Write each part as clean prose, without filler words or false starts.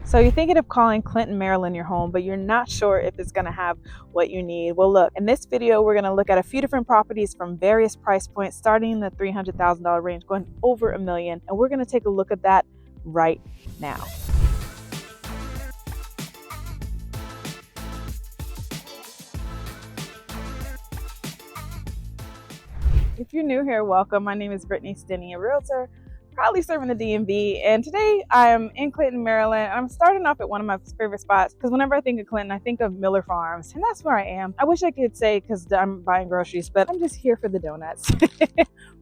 So you're thinking of calling Clinton, Maryland your home, but you're not sure if it's going to have what you need. Well, look, in this video, we're going to look at a few different properties from various price points, starting in the $300,000 range, going over $1 million. And we're going to take a look at that right now. If you're new here, welcome. My name is Brittany Stinney, a realtor, proudly serving the DMV, and today I am in Clinton, Maryland. I'm starting off at one of my favorite spots because whenever I think of Clinton, I think of Miller Farms, and that's where I am. I wish I could say because I'm buying groceries, but I'm just here for the donuts.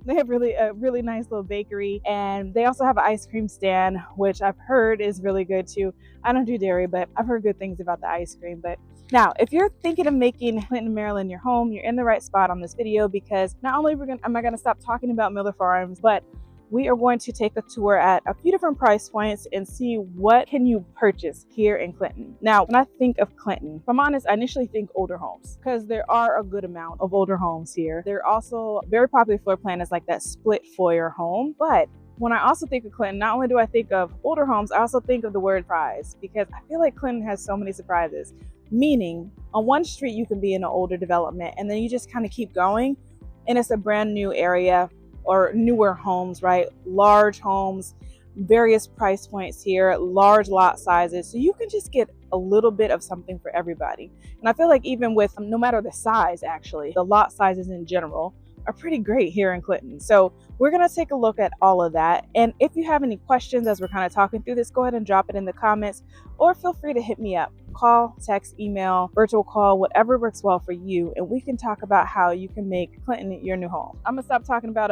They have a really nice little bakery, and they also have an ice cream stand, which I've heard is really good too. I don't do dairy, but I've heard good things about the ice cream. But now, if you're thinking of making Clinton, Maryland your home, you're in the right spot on this video, because not only am I going to stop talking about Miller Farms, but we are going to take a tour at a few different price points and see what can you purchase here in Clinton. Now, when I think of Clinton, if I'm honest, I initially think older homes because there are a good amount of older homes here. They're also very popular floor plan is like that split foyer home. But when I also think of Clinton, not only do I think of older homes, I also think of the word surprise, because I feel like Clinton has so many surprises. Meaning, on one street you can be in an older development and then you just kind of keep going and it's a brand new area or newer homes, right? Large homes, various price points here, large lot sizes. So you can just get a little bit of something for everybody. And I feel like even with, no matter the size, actually, the lot sizes in general are pretty great here in Clinton. So we're gonna take a look at all of that. And if you have any questions as we're kind of talking through this, go ahead and drop it in the comments, or feel free to hit me up. Call, text, email, virtual call, whatever works well for you, and we can talk about how you can make Clinton your new home. I'm gonna stop talking about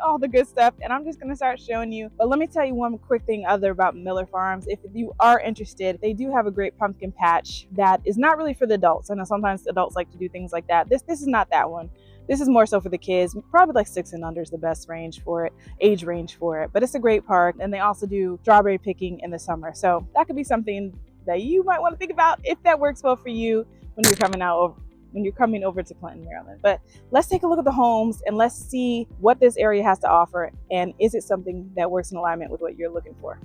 all the good stuff, and I'm just gonna start showing you. But let me tell you one quick thing other about Miller Farms. If you are interested, they do have a great pumpkin patch that is not really for the adults. I know sometimes adults like to do things like that. This is not that one. This is more so for the kids, probably like 6 and under is the best range for it, age range for it. But it's a great park, and they also do strawberry picking in the summer. So that could be something that you might want to think about if that works well for you when you're coming over to Clinton, Maryland. But let's take a look at the homes and let's see what this area has to offer, and is it something that works in alignment with what you're looking for.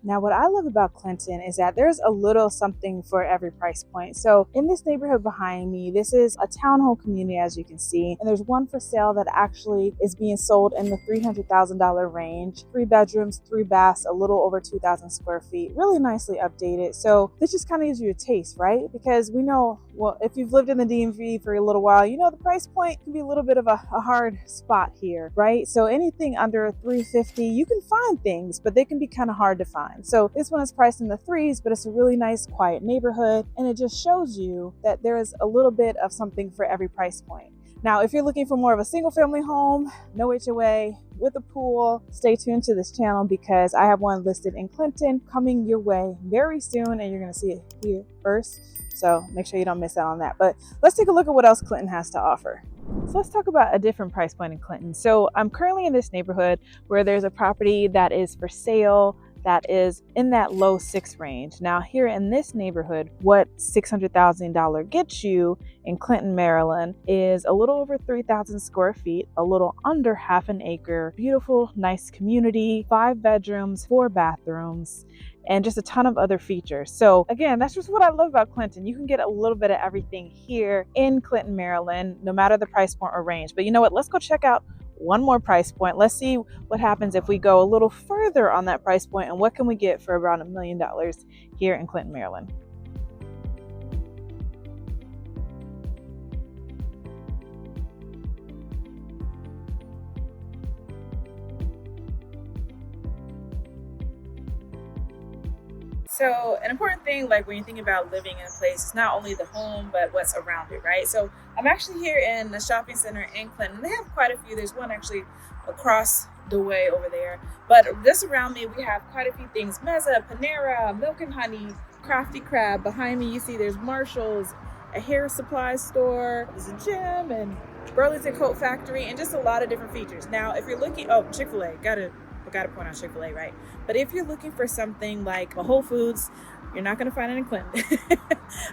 Now, what I love about Clinton is that there's a little something for every price point. So in this neighborhood behind me, this is a townhome community, as you can see, and there's one for sale that actually is being sold in the $300,000 range. 3 bedrooms, 3 baths, a little over 2,000 square feet, really nicely updated. So this just kind of gives you a taste, right? Because we know, well, if you've lived in the DMV for a little while, you know the price point can be a little bit of a hard spot here, right? So anything under $350, you can find things, but they can be kind of hard to find. So this one is priced in the 3s, but it's a really nice, quiet neighborhood, and it just shows you that there is a little bit of something for every price point. Now, if you're looking for more of a single family home, no HOA, with a pool, stay tuned to this channel because I have one listed in Clinton coming your way very soon, and you're gonna see it here first. So make sure you don't miss out on that. But let's take a look at what else Clinton has to offer. So let's talk about a different price point in Clinton. So I'm currently in this neighborhood where there's a property that is for sale that is in that low 6 range. Now here in this neighborhood, what $600,000 gets you in Clinton, Maryland is a little over 3,000 square feet, a little under half an acre, beautiful, nice community, 5 bedrooms, 4 bathrooms, and just a ton of other features. So again, that's just what I love about Clinton. You can get a little bit of everything here in Clinton, Maryland, no matter the price point or range. But you know what? Let's go check out one more price point. Let's see what happens if we go a little further on that price point, and what can we get for around $1 million here in Clinton, Maryland. So an important thing, like when you think about living in a place, it's not only the home, but what's around it, right? So I'm actually here in the shopping center in Clinton. They have quite a few. There's one actually across the way over there. But just around me, we have quite a few things. Meza, Panera, Milk and Honey, Crafty Crab. Behind me, you see there's Marshall's, a hair supply store, there's a gym, and Burlington Coat Factory, and just a lot of different features. Now, if you're looking, Chick-fil-A, gotta point out Chick-fil-A, right? But if you're looking for something like a Whole Foods, You're not going to find it in Clinton.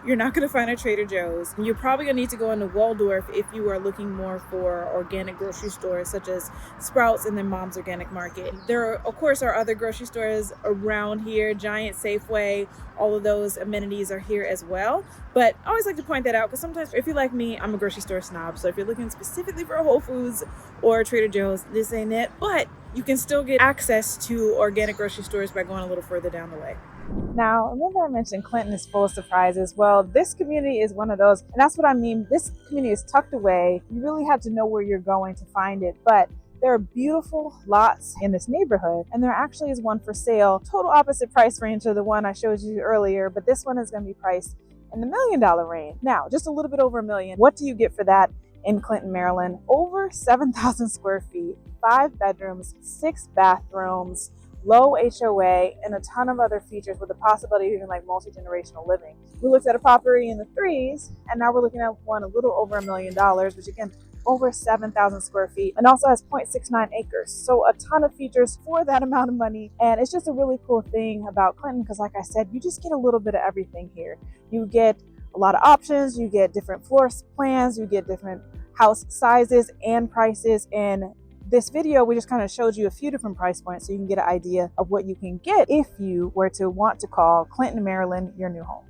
You're not going to find a Trader Joe's. You're probably going to need to go into Waldorf if you are looking more for organic grocery stores such as Sprouts and then Mom's Organic Market. There, of course, are other grocery stores around here, Giant, Safeway, all of those amenities are here as well. But I always like to point that out because sometimes if you're like me, I'm a grocery store snob. So if you're looking specifically for a Whole Foods or Trader Joe's, this ain't it. But you can still get access to organic grocery stores by going a little further down the way. Now, remember I mentioned Clinton is full of surprises. Well, this community is one of those, and that's what I mean. This community is tucked away. You really have to know where you're going to find it, but there are beautiful lots in this neighborhood, and there actually is one for sale, total opposite price range of the one I showed you earlier, but this one is going to be priced in the $1 million range. Now, just a little bit over $1 million. What do you get for that in Clinton, Maryland? Over 7,000 square feet, 5 bedrooms, 6 bathrooms, low HOA, and a ton of other features with the possibility of even like multi-generational living. We looked at a property in the 3s, and now we're looking at one a little over $1 million, which again, over 7,000 square feet, and also has 0.69 acres. So a ton of features for that amount of money. And it's just a really cool thing about Clinton because like I said, you just get a little bit of everything here. You get a lot of options, you get different floor plans, you get different house sizes and prices. And this video, we just kind of showed you a few different price points so you can get an idea of what you can get if you were to want to call Clinton, Maryland, your new home.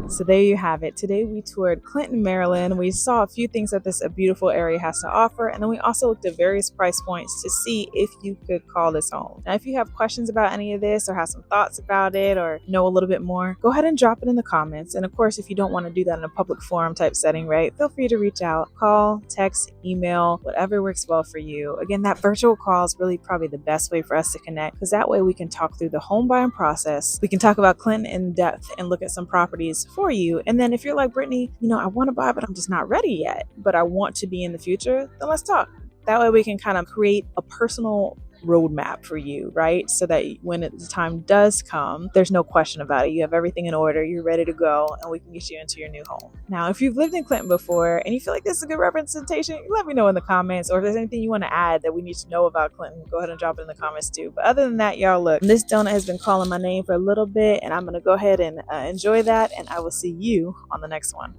So there you have it. Today we toured Clinton, Maryland. We saw a few things that this beautiful area has to offer, and then we also looked at various price points to see if you could call this home. Now, if you have questions about any of this or have some thoughts about it or know a little bit more, go ahead and drop it in the comments. And of course, if you don't want to do that in a public forum type setting, right, feel free to reach out, call, text, email, whatever works well for you. Again, that virtual call is really probably the best way for us to connect because that way we can talk through the home buying process. We can talk about Clinton in depth and look at some properties for you. And then if you're like, Brittany, I want to buy, but I'm just not ready yet, but I want to be in the future, then let's talk. That way we can kind of create a personal roadmap for you, right? So that when the time does come, there's no question about it. You have everything in order, you're ready to go, and we can get you into your new home. Now, if you've lived in Clinton before and you feel like this is a good representation, let me know in the comments, or if there's anything you want to add that we need to know about Clinton, go ahead and drop it in the comments too. But other than that, y'all, look, this donut has been calling my name for a little bit, and I'm going to go ahead and enjoy that, and I will see you on the next one.